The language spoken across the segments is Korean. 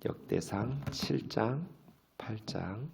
역대상 7장, 8장.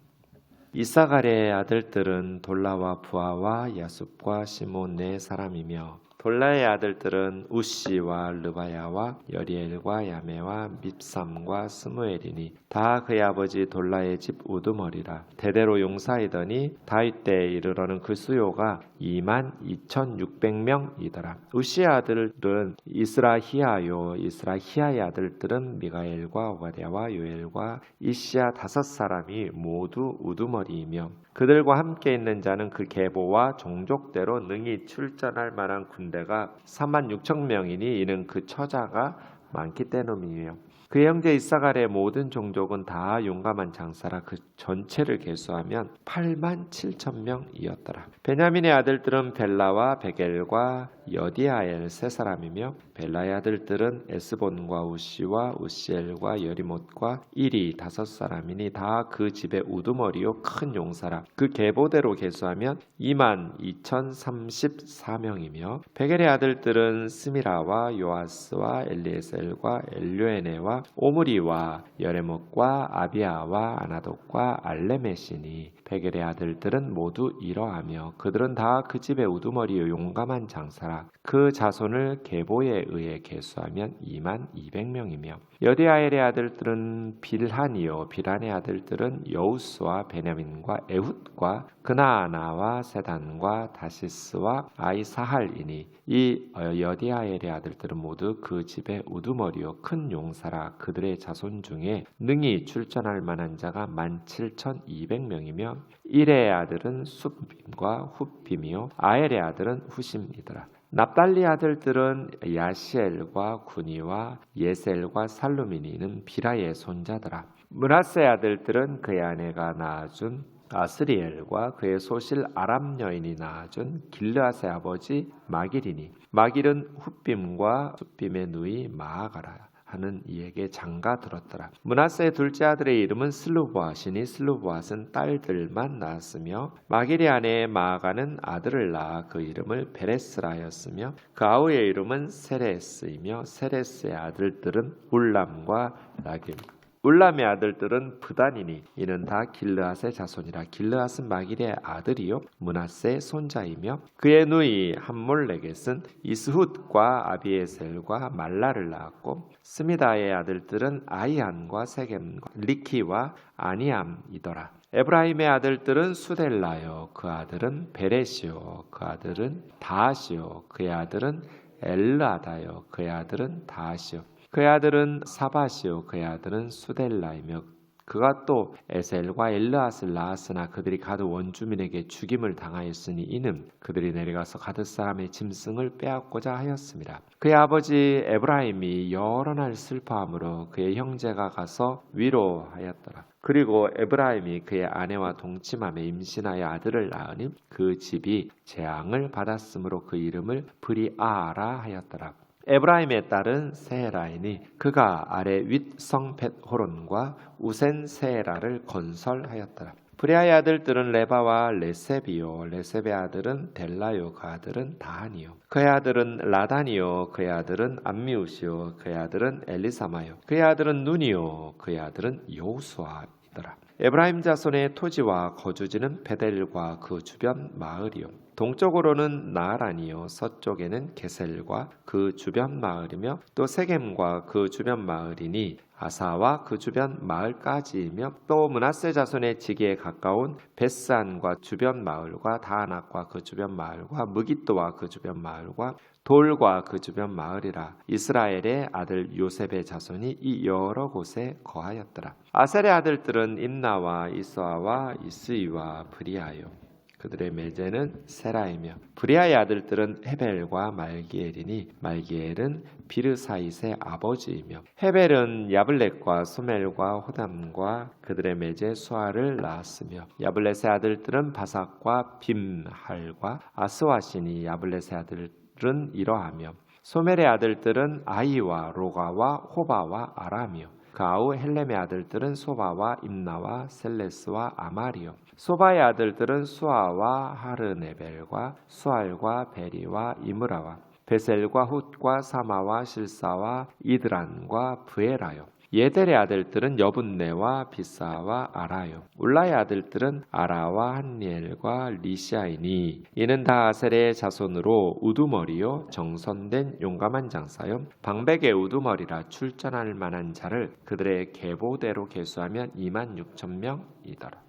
이사갈의 아들들은 돌라와 부하와 야숲과 시몬 네 사람이며 돌라의 아들들은 우시와 르바야와 여리엘과 야메와 밉삼과 스무엘이니 다 그의 아버지 돌라의 집 우두머리라. 대대로 용사이더니 다윗 때에 이르러는 그 수요가 22,600명이더라. 우시의 아들들은 이스라히야요, 이스라히야의 아들들은 미가엘과 오바댜와 요엘과 이시야 5사람이 모두 우두머리이며 그들과 함께 있는 자는 그 계보와 종족대로 능히 출전할 만한 군대가 36,000명이니 이는 그 처자가 많기 때문이며 그의 형제 이사갈의 모든 종족은 다 용감한 장사라. 그 전체를 계수하면 87,000명이었더라. 베냐민의 아들들은 벨라와 베겔과 여디아엘 세 사람이며 벨라의 아들들은 에스본과 우시와 우시엘과 여리못과 일이 5사람이니 다 그 집의 우두머리요 큰 용사라. 그 계보대로 계수하면 22,034명이며 베겔의 아들들은 스미라와 요아스와 엘리에셀과 엘료에네와 오므리와 여레못과 아비아와 아나독과 알레메시니 베겔의 아들들은 모두 이러하며 그들은 다 그 집의 우두머리요 용감한 장사라. 그 자손을 계보에 의해 계수하면 22,200명이며 여디아엘의 아들들은 빌한이요 빌한의 아들들은 여우스와 베냐민과 에훗과 그나아나와 세단과 다시스와 아이사할이니 이 여디아엘의 아들들은 모두 그 집의 우두머리요 큰 용사라. 그들의 자손 중에 능히 출전할 만한 자가 17,200명이며 일의 아들은 숫빔과 훗빔이요 아엘의 아들은 후심이더라. 납달리 아들들은 야시엘과 구니와 예셀과 살루미니는 비라의 손자더라. 므낫세 아들들은 그의 아내가 낳아준 아스리엘과 그의 소실 아람 여인이 낳아준 길르앗의 아버지 마길이니 마길은 훗빔과 숫빔의 누이 마아가라 하는 이에게 장가 들었더라. 므낫세의 둘째 아들의 이름은 슬루보앗이니 슬루보앗은 딸들만 낳았으며 마길의 아내 마아가는 아들을 낳아 그 이름을 베레스라 하였으며 그 아우의 이름은 세레스이며 세레스의 아들들은 울람과 라김 울람의 아들들은 브단이니 이는 다 길르앗의 자손이라. 길르앗은 마길의 아들이요 므낫세의 손자이며 그의 누이 함몰레겟은 이스훗과 아비에셀과 말라를 낳았고 스미다의 아들들은 아이안과 세겜과 리키와 아니암이더라. 에브라임의 아들들은 수델라요 그 아들은 베레시요 그 아들은 다하시요 그의 아들은 엘르아다요 그의 아들은 다하시요 그의 아들은 사바시요 그의 아들은 수델라이며 그가 또 에셀과 엘르앗을 낳았으나 그들이 가드 원주민에게 죽임을 당하였으니 이는 그들이 내려가서 가드 사람의 짐승을 빼앗고자 하였습니다. 그의 아버지 에브라임이 여러 날 슬퍼함으로 그의 형제가 가서 위로하였더라. 그리고 에브라임이 그의 아내와 동침함에 임신하여 아들을 낳으니 그 집이 재앙을 받았으므로 그 이름을 브리아라 하였더라. 에브라임의 딸은 세헤라이니 그가 아래 윗성 벳호론과 우센 세헤라를 건설하였더라. 브리아의 아들들은 레바와 레셉이요 레셉의 아들은 델라요 그 아들은 다하니요 그의 아들은 라단이요 그의 아들은 암미우시요 그의 아들은 엘리사마요 그의 아들은 눈이요 그의 아들은 여호수아이더라. 에브라임 자손의 토지와 거주지는 베델과 그 주변 마을이요 동쪽으로는 나아란이요 서쪽에는 게셀과 그 주변 마을이며 또 세겜과 그 주변 마을이니 아사와 그 주변 마을까지이며 또 므낫세 자손의 지기에 가까운 베스안과 주변 마을과 다아낙과 그 주변 마을과 무깃도와 그 주변 마을과 돌과 그 주변 마을이라. 이스라엘의 아들 요셉의 자손이 이 여러 곳에 거하였더라. 아셀의 아들들은 임나와 이스아와 이스이와 브리아요 그들의 매제는 세라이며 브리아의 아들들은 헤벨과 말기엘이니 말기엘은 비르사잇의 아버지이며 헤벨은 야블렛과 소멜과 호담과 그들의 매제 수아를 낳았으며 야블렛의 아들들은 바삭과 빔할과 아스와시니 야블렛의 아들은 이러하며 소멜의 아들들은 아이와 로가와 호바와 아람이요 그 아우 헬렘의 아들들은 소바와 임나와 셀레스와 아마리요 소바의 아들들은 수아와 하르네벨과 수알과 베리와 이므라와 베셀과 훗과 사마와 실사와 이드란과 브에라요 예델의 아들들은 여분네와 비사와 아라요. 울라의 아들들은 아라와 한니엘과 리시아이니 이는 다 아셀의 자손으로 우두머리요 정선된 용감한 장사요 방백의 우두머리라 출전할 만한 자를 그들의 계보대로 계수하면 26,000명이더라.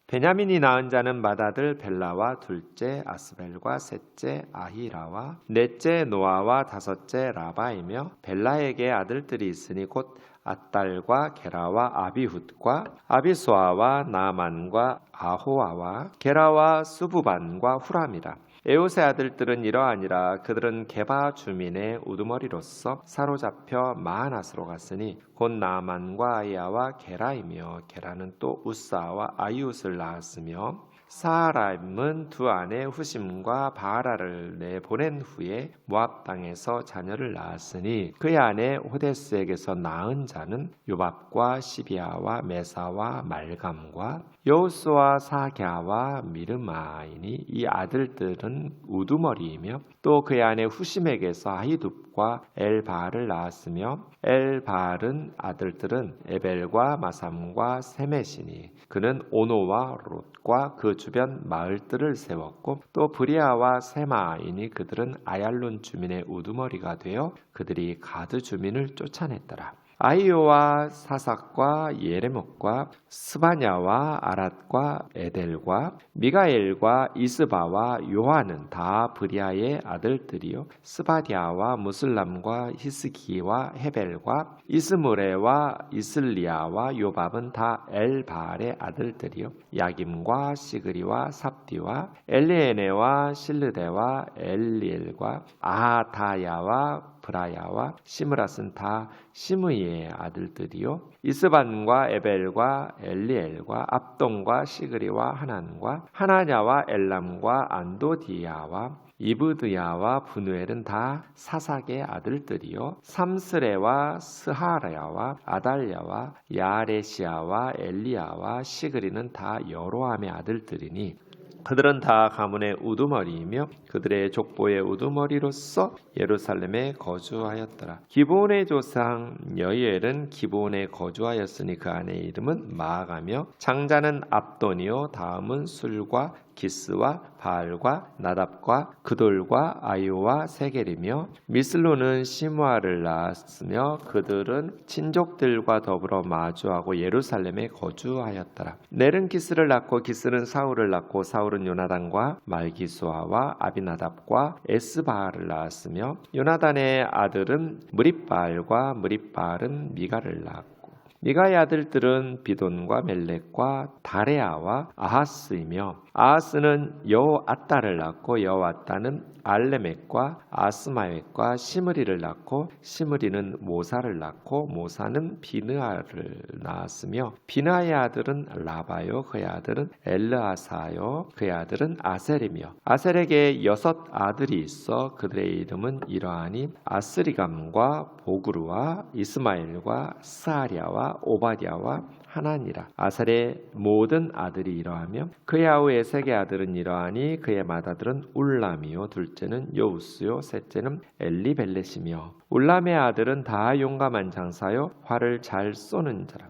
베냐민이 낳은 자는 맏아들 벨라와 둘째 아스벨과 셋째 아히라와 넷째 노아와 다섯째 라바이며 벨라에게 아들들이 있으니 곧 앗달과 게라와 아비훗과 아비수아와 나만과 아호아와 게라와 수부반과 후람이라. 에옷의 아들들은 이러하니라. 그들은 게바 주민의 우두머리로서 사로잡혀 마하낫으로 갔으니 곧 나만과 아이야와 게라이며 게라는 또 우사와 아이웃을 낳았으며 사라임은 두 아내 후심과 바라를 내보낸 후에 모압 땅에서 자녀를 낳았으니 그의 아내 호데스에게서 낳은 자는 요밥과 시비아와 메사와 말감과 여우스와 사갸와 미르마이니 이 아들들은 우두머리이며 또 그의 아내 후심에게서 아히둡과 엘바알을 낳았으며 엘바알은 아들들은 에벨과 마삼과 세메시니 그는 오노와 롯과 그 주변 마을들을 세웠고 또 브리아와 세마이니 그들은 아얄론 주민의 우두머리가 되어 그들이 가드 주민을 쫓아냈더라. 아이오와 사삭과 예레목과 스바냐와 아랏과 에델과 미가엘과 이스바와 요한은 다 브리아의 아들들이요 스바디아와 무슬람과 히스기와 헤벨과 이스무레와 이슬리아와 요밥은 다 엘바알의 아들들이요 야김과 시그리와 삽디와 엘리에네와 실르데와 엘리엘과 아하타야와 브라야와 시므랏은 다 시므이의 아들들이요 이스반과 에벨과 엘리엘과 압동과 시그리와 하난과 하나냐와 엘람과 안도디야와 이브드야와 분우엘은 다 사삭의 아들들이요 삼스레와 스하라야와 아달야와 야레시아와 엘리야와 시그리는 다 여로함의 아들들이니 그들은 다 가문의 우두머리이며 그들의 족보의 우두머리로서 예루살렘에 거주하였더라. 기브온의 조상 여이엘은 기브온에 거주하였으니 그 아내의 이름은 마아가며 장자는 압돈이요 다음은 술과 기스와 바알과 나답과 그돌과 아이오와 세겔이며 미슬로는 시므아를 낳았으며 그들은 친족들과 더불어 마주하고 예루살렘에 거주하였더라. 넬은 기스를 낳고 기스는 사울을 낳고 사울은 요나단과 말기수아와 아비나답과 에스바알을 낳았으며 요나단의 아들은 무립바알과 무립바알은 미가를 낳았고 미가의 아들들은 비돈과 멜렉과 다레아와 아하스이며 아하스는 여호앗다를 낳고 여호앗다는 알레멕과 아스마웻과 시므리를 낳고 시므리는 모사를 낳고 모사는 비느아를 낳았으며 비느아의 아들은 라바요 그의 아들은 엘르아사요 그의 아들은 아셀이며 아셀에게 6 아들이 있어 그들의 이름은 이러하니 아스리감과 보그루와 이스마엘과 스아리아와 오바디아와 하나니라. 아셀의 모든 아들이 이러하며 그의 아우 에색의 아들은 이러하니 그의 맏아들은 울람이요 둘째는 여우스요 셋째는 엘리벨렛이며 울람의 아들은 다 용감한 장사요 활을 잘 쏘는 자라.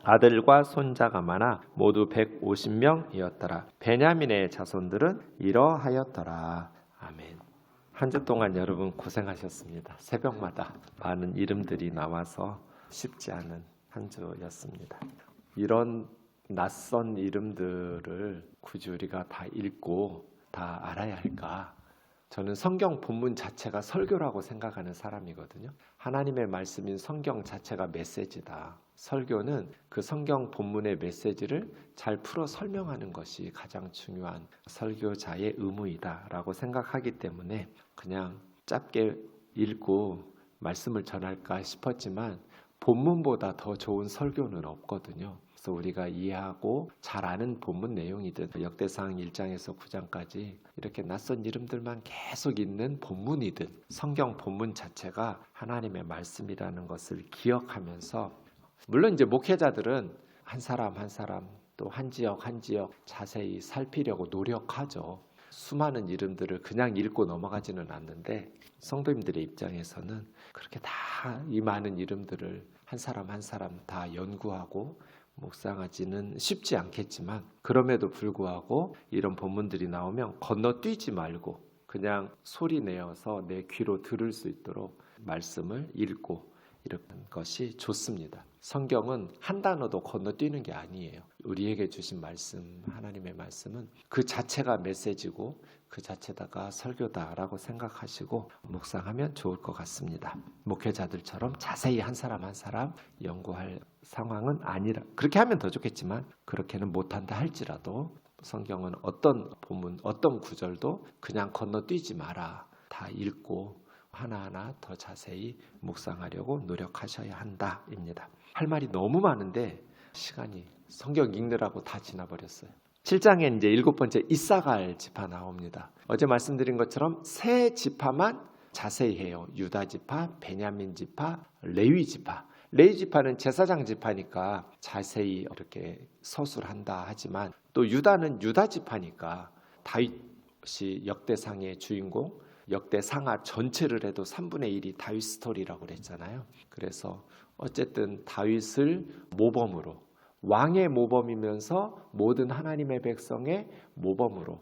아들과 손자가 많아 모두 150명이었더라. 베냐민의 자손들은 이러하였더라. 아멘. 한 주 동안 여러분 고생하셨습니다. 새벽마다 많은 이름들이 나와서 쉽지 않은 한 주였습니다. 이런 낯선 이름들을 굳이 우리가 다 읽고 다 알아야 할까? 저는 성경 본문 자체가 설교라고 생각하는 사람이거든요. 하나님의 말씀인 성경 자체가 메시지다. 설교는 그 성경 본문의 메시지를 잘 풀어 설명하는 것이 가장 중요한 설교자의 의무이다라고 생각하기 때문에 그냥 짧게 읽고 말씀을 전할까 싶었지만 본문보다 더 좋은 설교는 없거든요. 그래서 우리가 이해하고 잘 아는 본문 내용이든 역대상 1장에서 9장까지 이렇게 낯선 이름들만 계속 있는 본문이든 성경 본문 자체가 하나님의 말씀이라는 것을 기억하면서 물론 이제 목회자들은 한 사람 한 사람 또 한 지역 한 지역 자세히 살피려고 노력하죠. 수많은 이름들을 그냥 읽고 넘어가지는 않는데 성도님들의 입장에서는 그렇게 다 이 많은 이름들을 한 사람 한 사람 다 연구하고 묵상하지는 쉽지 않겠지만, 그럼에도 불구하고 이런 본문들이 나오면 건너뛰지 말고 그냥 소리 내어서 내 귀로 들을 수 있도록 말씀을 읽고 이런 것이 좋습니다. 성경은 한 단어도 건너뛰는 게 아니에요. 우리에게 주신 말씀, 하나님의 말씀은 그 자체가 메시지고 그 자체다가 설교다라고 생각하시고 묵상하면 좋을 것 같습니다. 목회자들처럼 자세히 한 사람 한 사람 연구할 상황은 아니라, 그렇게 하면 더 좋겠지만 그렇게는 못한다 할지라도 성경은 어떤 본문, 어떤 구절도 그냥 건너뛰지 마라. 다 읽고 하나하나 더 자세히 묵상하려고 노력하셔야 한다입니다. 할 말이 너무 많은데 시간이 성경 읽느라고 다 지나버렸어요. 7장에 이제 7번째 이사갈 지파 나옵니다. 어제 말씀드린 것처럼 세 지파만 자세히 해요. 유다 지파, 베냐민 지파, 레위 지파. 레위 지파는 제사장 지파니까 자세히 이렇게 서술한다 하지만, 또 유다는 유다 지파니까 다윗이 역대상의 주인공, 역대상하 전체를 해도 3분의 1이 다윗 스토리라고 그랬잖아요. 그래서 어쨌든 다윗을 모범으로, 왕의 모범이면서 모든 하나님의 백성의 모범으로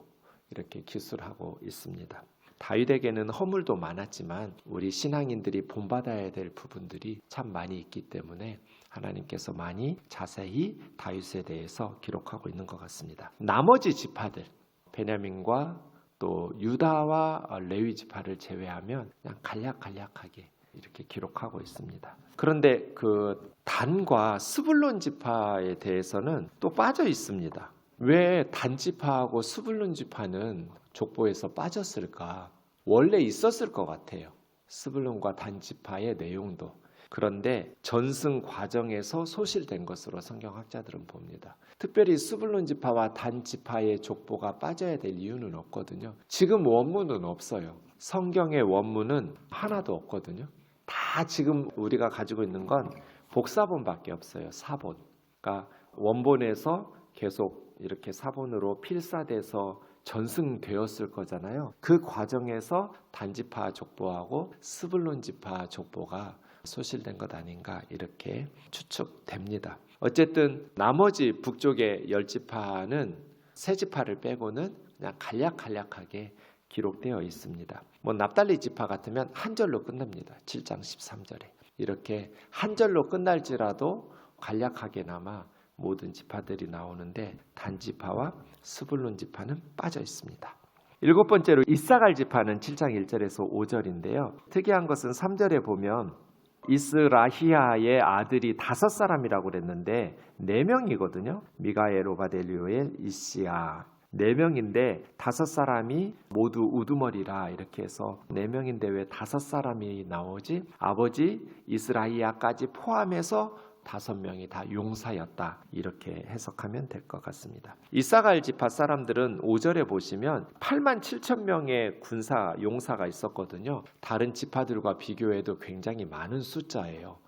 이렇게 기술하고 있습니다. 다윗에게는 허물도 많았지만 우리 신앙인들이 본받아야 될 부분들이 참 많이 있기 때문에 하나님께서 많이 자세히 다윗에 대해서 기록하고 있는 것 같습니다. 나머지 지파들, 베냐민과 또 유다와 레위 지파를 제외하면 그냥 간략하게 이렇게 기록하고 있습니다. 그런데 그 단과 스불론 지파에 대해서는 또 빠져 있습니다. 왜 단 지파하고 스불론 지파는 족보에서 빠졌을까? 원래 있었을 것 같아요. 스불론과 단 지파의 내용도. 그런데 전승 과정에서 소실된 것으로 성경학자들은 봅니다. 특별히 스불론 지파와 단 지파의 족보가 빠져야 될 이유는 없거든요. 지금 원문은 없어요. 성경의 원문은 하나도 없거든요. 다 지금 우리가 가지고 있는 건 복사본밖에 없어요. 사본. 그러니까 원본에서 계속 이렇게 사본으로 필사돼서 전승되었을 거잖아요. 그 과정에서 단지파 족보하고 스불론 지파 족보가 소실된 것 아닌가 이렇게 추측됩니다. 어쨌든 나머지 북쪽의 10지파는 세 지파를 빼고는 그냥 간략하게 기록되어 있습니다. 납달리 지파 같으면 한 절로 끝납니다. 7장 13절에. 이렇게 한 절로 끝날지라도 간략하게나마 모든 지파들이 나오는데 단지파와 스불론 지파는 빠져 있습니다. 7번째로 이사갈 지파는 7장 1절에서 5절인데요. 특이한 것은 3절에 보면 이스라히야의 아들이 5사람이라고 그랬는데 4명이거든요. 미가엘, 오바델리오엘, 이시야 4명인데 5사람이 모두 우두머리라 이렇게 해서 4명인데 왜 5사람이 나오지? 아버지 이스라히야까지 포함해서 5명이 다 용사였다 이렇게 해석하면 될 것 같습니다. 이사갈 지파 사람들은 5절에 보시면 8만 7천 명의 군사 용사가 있었거든요. 다른 지파들과 비교해도 굉장히 많은 숫자예요.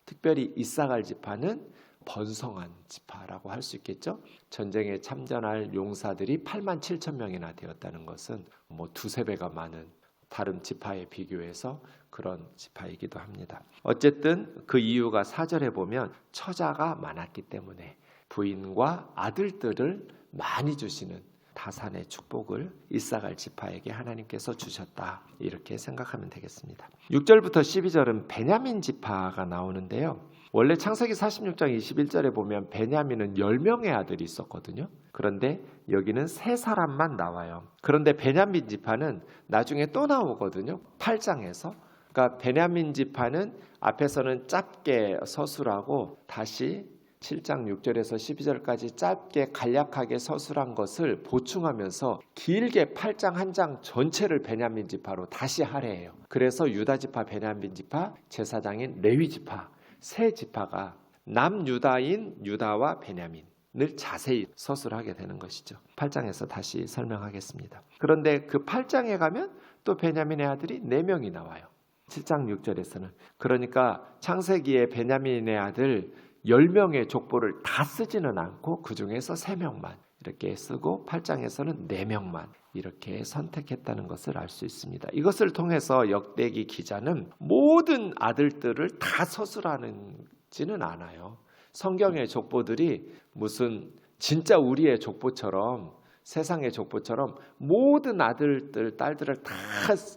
특별히 이사갈 지파는 번성한 지파라고 할 수 있겠죠. 전쟁에 참전할 용사들이 8만 7천 명이나 되었다는 것은 두세 배가 많은 다른 지파에 비교해서 그런 지파이기도 합니다. 어쨌든 그 이유가 4절에 보면 처자가 많았기 때문에 부인과 아들들을 많이 주시는 다산의 축복을 이사갈 지파에게 하나님께서 주셨다 이렇게 생각하면 되겠습니다. 6절부터 12절은 베냐민 지파가 나오는데요. 원래 창세기 46장 21절에 보면 베냐민은 10명의 아들이 있었거든요. 그런데 여기는 3사람만 나와요. 그런데 베냐민 지파는 나중에 또 나오거든요. 8장에서. 그러니까 베냐민 지파는 앞에서는 짧게 서술하고 다시 7장 6절에서 12절까지 짧게 간략하게 서술한 것을 보충하면서 길게 8장 한 장 전체를 베냐민 지파로 다시 할애해요. 그래서 유다 지파, 베냐민 지파, 제사장인 레위 지파 세 지파가 남유다인 유다와 베냐민을 자세히 서술하게 되는 것이죠. 8장에서 다시 설명하겠습니다. 그런데 그 8장에 가면 또 베냐민의 아들이 4명이 나와요. 7장 6절에서는. 그러니까 창세기의 베냐민의 아들 10명의 족보를 다 쓰지는 않고 그 중에서 3명만 이렇게 쓰고 8장에서는 4명만 이렇게 선택했다는 것을 알 수 있습니다. 이것을 통해서 역대기 기자는 모든 아들들을 다 서술하지는 않아요. 성경의 족보들이 무슨 진짜 우리의 족보처럼 세상의 족보처럼 모든 아들들, 딸들을 다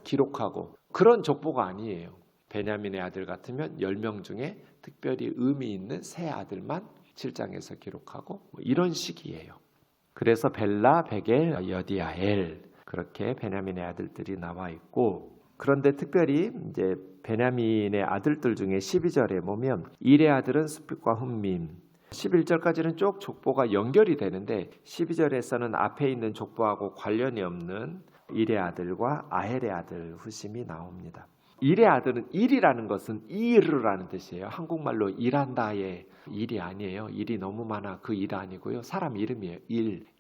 기록하고 그런 족보가 아니에요. 베냐민의 아들 같으면 10명 중에 특별히 의미 있는 세 아들만 7장에서 기록하고 이런 식이에요. 그래서 벨라, 베겔, 여디아엘 그렇게 베냐민의 아들들이 나와 있고, 그런데 특별히 이제 베냐민의 아들들 중에 12절에 보면 일의 아들은 스핏과 훔밈, 11절까지는 쭉 족보가 연결이 되는데 12절에서는 앞에 있는 족보하고 관련이 없는 일의 아들과 아헬의 아들 후심이 나옵니다. 일의 아들은 일이라는 것은 이르라는 뜻이에요. 한국말로 일한다의 일이 아니에요. 일이 너무 많아 그 일 아니고요. 사람 이름이에요.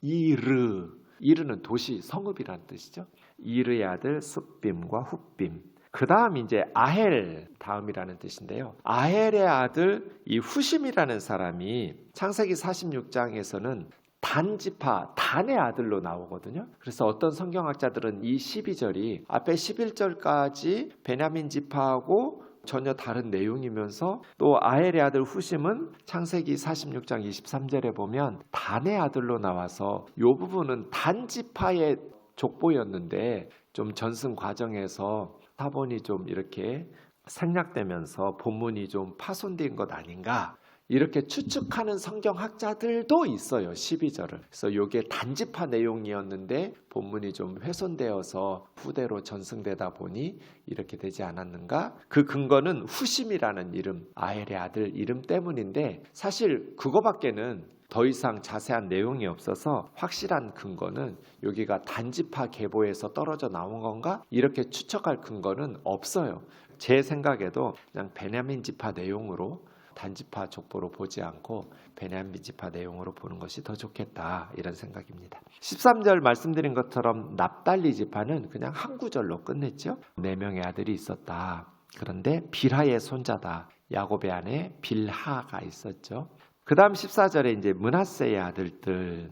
이르. 이르는 도시, 성읍이라는 뜻이죠. 이르의 아들 숫빔과 훗빔. 그 다음 이제 아헬 다음이라는 뜻인데요. 아헬의 아들 이 후심이라는 사람이 창세기 46장에서는 단지파, 단의 아들로 나오거든요. 그래서 어떤 성경학자들은 이 12절이 앞에 11절까지 베냐민 지파하고 전혀 다른 내용이면서 또 아헬의 아들 후심은 창세기 46장 23절에 보면 단의 아들로 나와서 이 부분은 단지파의 족보였는데 좀 전승 과정에서 사본이 좀 이렇게 생략되면서 본문이 좀 파손된 것 아닌가 이렇게 추측하는 성경학자들도 있어요. 12절을. 그래서 이게 단지파 내용이었는데 본문이 좀 훼손되어서 후대로 전승되다 보니 이렇게 되지 않았는가? 그 근거는 후심이라는 이름, 아헬의 아들 이름 때문인데 사실 그거밖에는 더 이상 자세한 내용이 없어서 확실한 근거는 여기가 단지파 계보에서 떨어져 나온 건가? 이렇게 추측할 근거는 없어요. 제 생각에도 그냥 베냐민 지파 내용으로 단지파 족보로 보지 않고 베냐민 지파 내용으로 보는 것이 더 좋겠다 이런 생각입니다. 13절 말씀드린 것처럼 납달리 지파는 그냥 한 구절로 끝냈죠. 4명의 아들이 있었다. 그런데 빌하의 손자다. 야곱의 아내 빌하가 있었죠. 그 다음 14절에 이제 므낫세의 아들들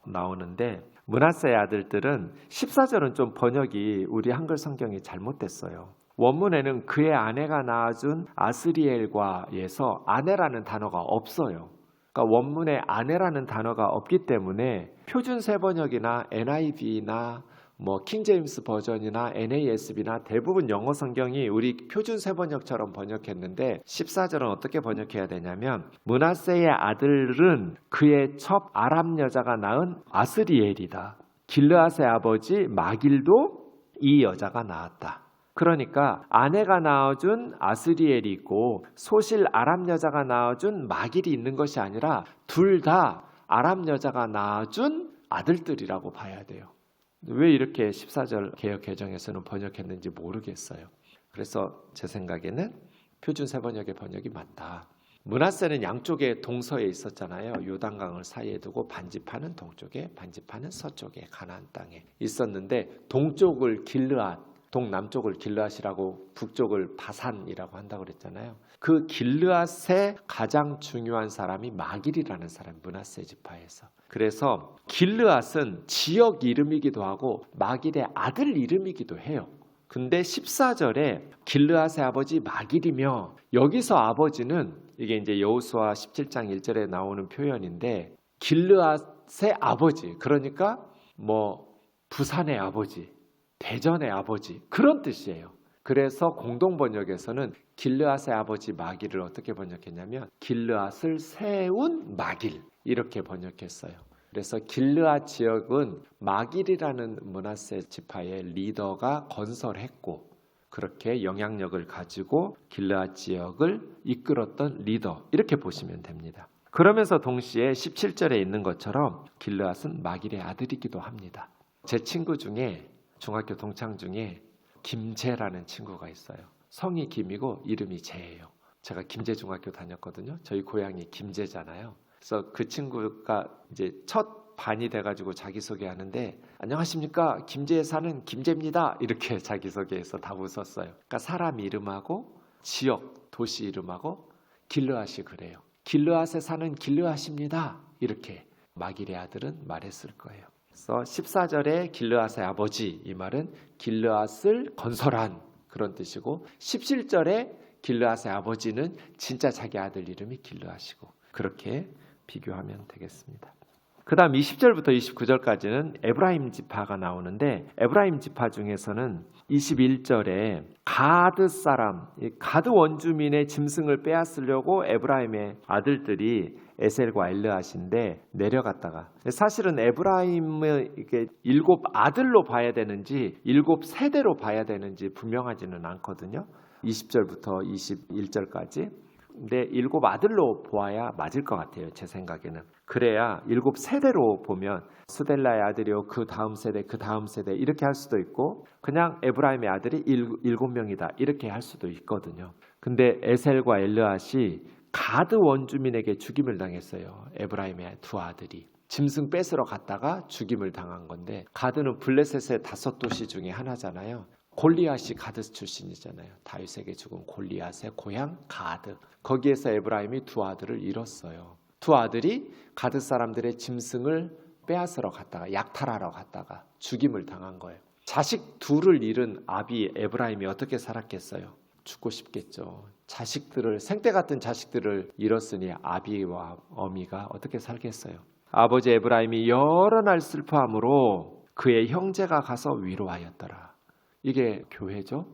나오는데 므낫세의 아들들은 14절은 좀 번역이 우리 한글 성경이 잘못됐어요. 원문에는 그의 아내가 낳아준 아스리엘과에서 아내라는 단어가 없어요. 그러니까 원문에 아내라는 단어가 없기 때문에 표준 세번역이나 NIV나 뭐 킹제임스 버전이나 NASB나 대부분 영어 성경이 우리 표준 세번역처럼 번역했는데 14절은 어떻게 번역해야 되냐면 므낫세의 아들은 그의 첩 아람 여자가 낳은 아스리엘이다. 길르앗의 아버지 마길도 이 여자가 낳았다. 그러니까 아내가 낳아준 아스리엘이 있고 소실 아람 여자가 낳아준 마길이 있는 것이 아니라 둘 다 아람 여자가 낳아준 아들들이라고 봐야 돼요. 왜 이렇게 14절 개역 개정에서는 번역했는지 모르겠어요. 그래서 제 생각에는 표준 세번역의 번역이 맞다. 므낫세는 양쪽에 동서에 있었잖아요. 요단강을 사이에 두고 반지파는 동쪽에 반지파는 서쪽에 가나안 땅에 있었는데 동쪽을 길르앗, 동남쪽을 길르앗이라고 북쪽을 바산이라고 한다고 그랬잖아요. 그 길르앗의 가장 중요한 사람이 마길이라는 사람, 므낫세 지파에서. 그래서 길르앗은 지역 이름이기도 하고 마길의 아들 이름이기도 해요. 근데 14절에 길르앗의 아버지 마길이며 여기서 아버지는 이게 이제 여호수아 17장 1절에 나오는 표현인데 길르앗의 아버지, 그러니까 뭐 부산의 아버지, 대전의 아버지 그런 뜻이에요. 그래서 공동번역에서는 길르앗의 아버지 마길을 어떻게 번역했냐면 길르앗을 세운 마길 이렇게 번역했어요. 그래서 길르앗 지역은 마길이라는 므낫세 지파의 리더가 건설했고 그렇게 영향력을 가지고 길르앗 지역을 이끌었던 리더 이렇게 보시면 됩니다. 그러면서 동시에 17절에 있는 것처럼 길르앗은 마길의 아들이기도 합니다. 제 친구 중에 중학교 동창 중에 김재라는 친구가 있어요. 성이 김이고 이름이 재예요. 제가 김제중학교 다녔거든요. 저희 고향이 김제잖아요. 그래서 그 친구가 이제 첫 반이 돼가지고 자기소개하는데 안녕하십니까 김제에 사는 김제입니다 이렇게 자기소개해서 다 웃었어요. 그러니까 사람 이름하고 지역 도시 이름하고 길르앗이 그래요. 길르앗에 사는 길르앗입니다 이렇게. 마길의 아들은 말했을 거예요. 그래서 14절에 길르앗의 아버지, 이 말은 길르앗을 건설한 그런 뜻이고, 17절에 길르앗의 아버지는 진짜 자기 아들 이름이 길르앗이고, 그렇게 비교하면 되겠습니다. 그 다음 20절부터 29절까지는 에브라임 지파가 나오는데, 에브라임 지파 중에서는 21절에 가드 사람, 가드 원주민의 짐승을 빼앗으려고 에브라임의 아들들이 에셀과 엘르앗인데 내려갔다가, 사실은 에브라임을 이게 7 아들로 봐야 되는지 7 세대로 봐야 되는지 분명하지는 않거든요. 20절부터 21절까지. 근데 7 아들로 보아야 맞을 것 같아요. 제 생각에는. 그래야 7 세대로 보면 수델라의 아들이요, 그 다음 세대, 그 다음 세대 이렇게 할 수도 있고, 그냥 에브라임의 아들이 7명이다 이렇게 할 수도 있거든요. 근데 에셀과 엘르앗이 가드 원주민에게 죽임을 당했어요. 에브라임의 2 아들이. 짐승 뺏으러 갔다가 죽임을 당한 건데, 가드는 블레셋의 5 도시 중에 하나잖아요. 골리앗이 가드 출신이잖아요. 다윗에게 죽은 골리앗의 고향 가드. 거기에서 에브라임이 2 아들을 잃었어요. 2 아들이 가드 사람들의 짐승을 빼앗으러 갔다가, 약탈하러 갔다가 죽임을 당한 거예요. 자식 2을 잃은 아비 에브라임이 어떻게 살았겠어요? 죽고 싶겠죠. 자식들을, 생때 같은 자식들을 잃었으니 아비와 어미가 어떻게 살겠어요? 아버지 에브라임이 여러 날 슬퍼함으로 그의 형제가 가서 위로하였더라. 이게 교회죠.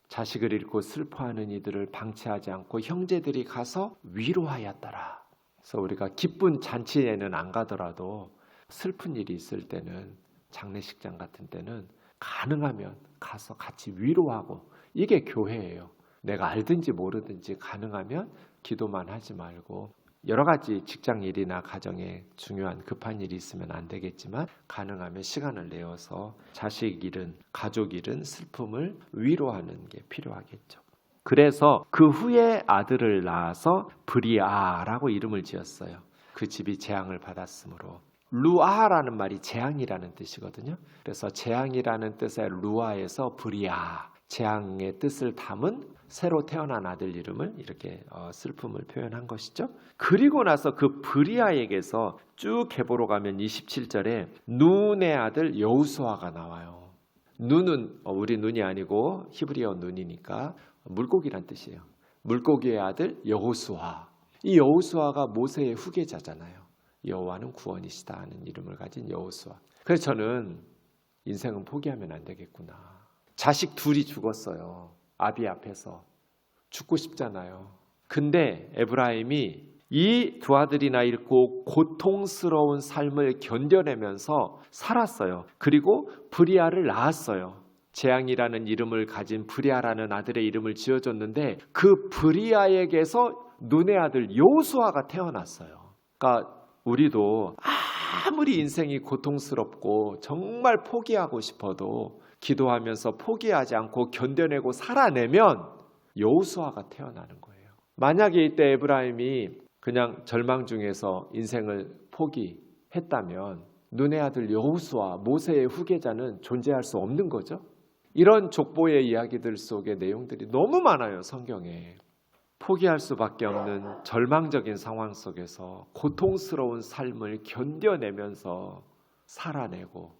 자식을 잃고 슬퍼하는 이들을 방치하지 않고 형제들이 가서 위로하였더라. 그래서 우리가 기쁜 잔치에는 안 가더라도 슬픈 일이 있을 때는, 장례식장 같은 때는 가능하면 가서 같이 위로하고, 이게 교회예요. 내가 알든지 모르든지 가능하면 기도만 하지 말고, 여러 가지 직장 일이나 가정에 중요한 급한 일이 있으면 안 되겠지만 가능하면 시간을 내어서 자식 일은, 가족 일은, 슬픔을 위로하는 게 필요하겠죠. 그래서 그 후에 아들을 낳아서 브리아라고 이름을 지었어요. 그 집이 재앙을 받았으므로. 루아라는 말이 재앙이라는 뜻이거든요. 그래서 재앙이라는 뜻의 루아에서 브리아, 재앙의 뜻을 담은 새로 태어난 아들 이름을 이렇게 슬픔을 표현한 것이죠. 그리고 나서 그 브리아에게서 쭉 계보로 가면 27절에 눈의 아들 여우수아가 나와요. 눈은 우리 눈이 아니고 히브리어 눈이니까 물고기란 뜻이에요. 물고기의 아들 여호수아. 이 여호수아가 모세의 후계자잖아요. 여호와는 구원이시다 하는 이름을 가진 여호수아. 그래서 저는 인생은 포기하면 안 되겠구나. 자식 2이 죽었어요. 아비 앞에서. 죽고 싶잖아요. 근데 에브라임이 이 2 아들이나 잃고 고통스러운 삶을 견뎌내면서 살았어요. 그리고 브리아를 낳았어요. 재앙이라는 이름을 가진 브리아라는 아들의 이름을 지어줬는데, 그 브리아에게서 눈의 아들 여호수아가 태어났어요. 그러니까 우리도 아무리 인생이 고통스럽고 정말 포기하고 싶어도 기도하면서 포기하지 않고 견뎌내고 살아내면 여호수아가 태어나는 거예요. 만약에 이때 에브라임이 그냥 절망 중에서 인생을 포기했다면 눈의 아들 여호수아, 모세의 후계자는 존재할 수 없는 거죠. 이런 족보의 이야기들 속에 내용들이 너무 많아요. 성경에. 포기할 수밖에 없는 절망적인 상황 속에서 고통스러운 삶을 견뎌내면서 살아내고,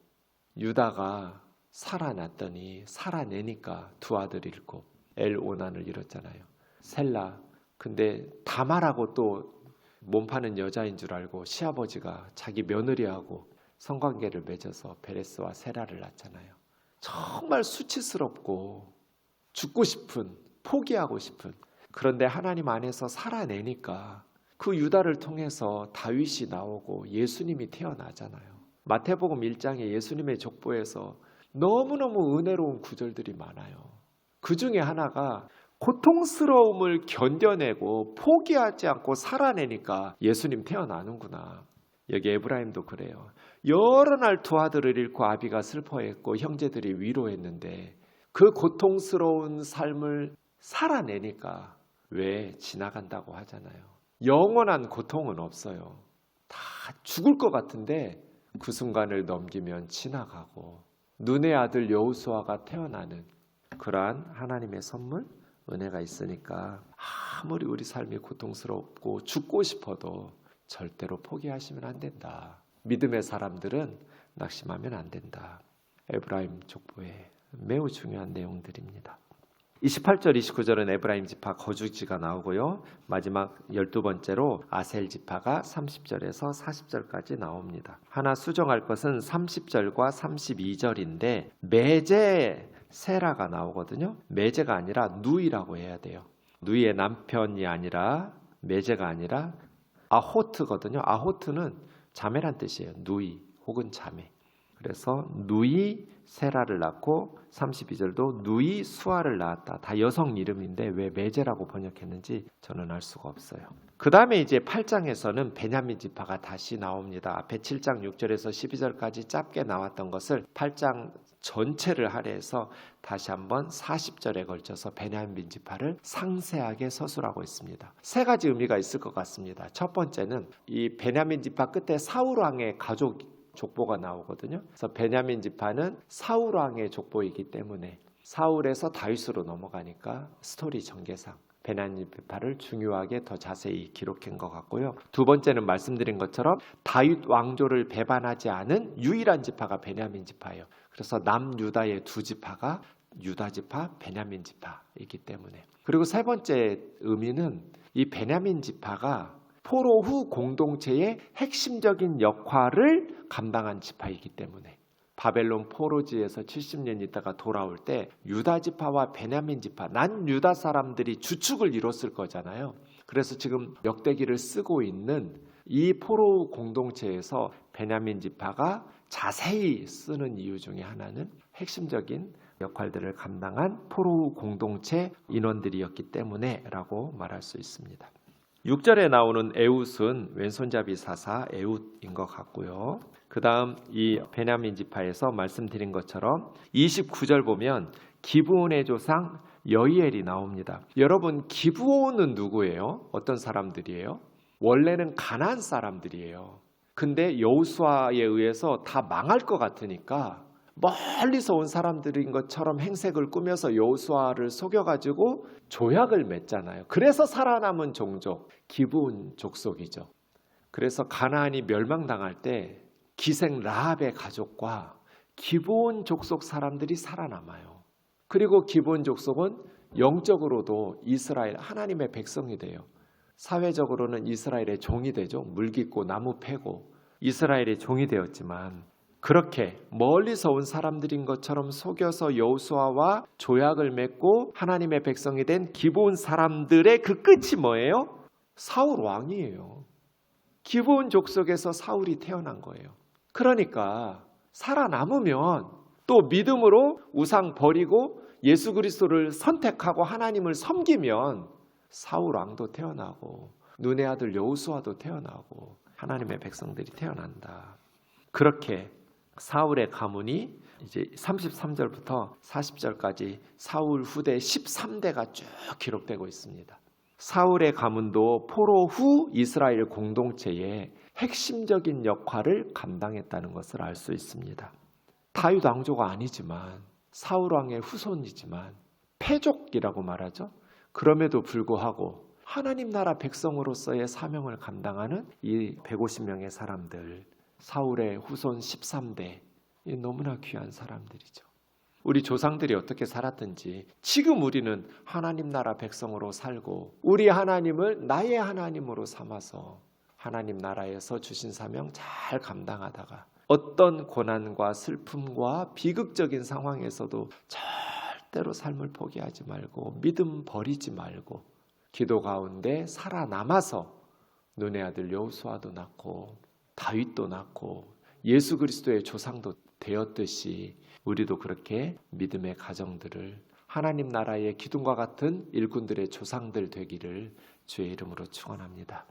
유다가 살아났더니, 살아내니까 2 아들 잃고 엘오난을 잃었잖아요. 셀라. 근데 다말하고 또 몸파는 여자인 줄 알고 시아버지가 자기 며느리하고 성관계를 맺어서 베레스와 세라를 낳잖아요. 정말 수치스럽고 죽고 싶은, 포기하고 싶은, 그런데 하나님 안에서 살아내니까 그 유다를 통해서 다윗이 나오고 예수님이 태어나잖아요. 마태복음 1장에 예수님의 족보에서 너무너무 은혜로운 구절들이 많아요. 그 중에 하나가 고통스러움을 견뎌내고 포기하지 않고 살아내니까 예수님 태어나는구나. 여기 에브라임도 그래요. 여러 날 2 아들을 잃고 아비가 슬퍼했고 형제들이 위로했는데, 그 고통스러운 삶을 살아내니까 왜 지나간다고 하잖아요. 영원한 고통은 없어요. 다 죽을 것 같은데 그 순간을 넘기면 지나가고, 눈의 아들 여호수아가 태어나는 그러한 하나님의 선물, 은혜가 있으니까 아무리 우리 삶이 고통스럽고 죽고 싶어도 절대로 포기하시면 안 된다. 믿음의 사람들은 낙심하면 안 된다. 에브라임 족보에 매우 중요한 내용들입니다. 28절, 29절은 에브라임 지파 거주지가 나오고요. 마지막 12번째로 아셀 지파가 30절에서 40절까지 나옵니다. 하나 수정할 것은 30절과 32절인데 매제 세라가 나오거든요. 매제가 아니라 누이라고 해야 돼요. 누이의 남편이 아니라 매제가 아니라 아호트거든요. 아호트는 자매란 뜻이에요. 누이 혹은 자매. 그래서 누이 세라를 낳고 32절도 누이 수아를 낳았다. 다 여성 이름인데 왜 매제라고 번역했는지 저는 알 수가 없어요. 그 다음에 이제 8장에서는 베냐민 지파가 다시 나옵니다. 앞에 7장 6절에서 12절까지 짧게 나왔던 것을 8장 전체를 할애해서 다시 한번 40절에 걸쳐서 베냐민 지파를 상세하게 서술하고 있습니다. 세 가지 의미가 있을 것 같습니다. 첫 번째는 이 베냐민 지파 끝에 사울 왕의 가족 족보가 나오거든요. 그래서 베냐민 지파는 사울 왕의 족보이기 때문에 사울에서 다윗으로 넘어가니까 스토리 전개상 베냐민 지파를 중요하게 더 자세히 기록한 것 같고요. 두 번째는 말씀드린 것처럼 다윗 왕조를 배반하지 않은 유일한 지파가 베냐민 지파예요. 그래서 남유다의 두 지파가 유다 지파, 베냐민 지파이기 때문에. 그리고 세 번째 의미는 이 베냐민 지파가 포로 후 공동체의 핵심적인 역할을 감당한 지파이기 때문에 바벨론 포로지에서 70년 있다가 돌아올 때 유다 지파와 베냐민 지파, 난 유다 사람들이 주축을 이뤘을 거잖아요. 그래서 지금 역대기를 쓰고 있는 이 포로 공동체에서 베냐민 지파가 자세히 쓰는 이유 중에 하나는 핵심적인 역할들을 감당한 포로 후 공동체 인원들이었기 때문에 라고 말할 수 있습니다. 6절에 나오는 에웃은 왼손잡이 사사 에웃인 것 같고요. 그 다음 이 베냐민 지파에서 말씀드린 것처럼 29절 보면 기브온의 조상 여이엘이 나옵니다. 여러분 기브온은 누구예요? 어떤 사람들이에요? 원래는 가나안 사람들이에요. 근데 여호수아에 의해서 다 망할 것 같으니까 멀리서 온 사람들인 것처럼 행색을 꾸며서 여호수아를 속여가지고 조약을 맺잖아요. 그래서 살아남은 종족 기브온 족속이죠. 그래서 가나안이 멸망당할 때 기생 라합의 가족과 기브온 족속 사람들이 살아남아요. 그리고 기브온 족속은 영적으로도 이스라엘 하나님의 백성이 돼요. 사회적으로는 이스라엘의 종이 되죠. 물깃고 나무 패고 이스라엘의 종이 되었지만 그렇게 멀리서 온 사람들인 것처럼 속여서 여호수아와 조약을 맺고 하나님의 백성이 된 기브온 사람들의 그 끝이 뭐예요? 사울 왕이에요. 기브온 족속에서 사울이 태어난 거예요. 그러니까 살아남으면 또 믿음으로 우상 버리고 예수 그리스도를 선택하고 하나님을 섬기면 사울 왕도 태어나고 눈의 아들 여호수아도 태어나고 하나님의 백성들이 태어난다. 그렇게 사울의 가문이 이제 33절부터 40절까지 사울 후대 13대가 쭉 기록되고 있습니다. 사울의 가문도 포로 후 이스라엘 공동체의 핵심적인 역할을 감당했다는 것을 알 수 있습니다. 다윗 왕조가 아니지만 사울 왕의 후손이지만 패족이라고 말하죠. 그럼에도 불구하고 하나님 나라 백성으로서의 사명을 감당하는 이 150명의 사람들, 사울의 후손 13대, 너무나 귀한 사람들이죠. 우리 조상들이 어떻게 살았든지 지금 우리는 하나님 나라 백성으로 살고 우리 하나님을 나의 하나님으로 삼아서 하나님 나라에서 주신 사명 잘 감당하다가 어떤 고난과 슬픔과 비극적인 상황에서도 절대로 삶을 포기하지 말고 믿음 버리지 말고 기도 가운데 살아남아서 눈의 아들 여호수아도 낳고 다윗도 낳고 예수 그리스도의 조상도 되었듯이 우리도 그렇게 믿음의 가정들을 하나님 나라의 기둥과 같은 일꾼들의 조상들 되기를 주의 이름으로 축원합니다.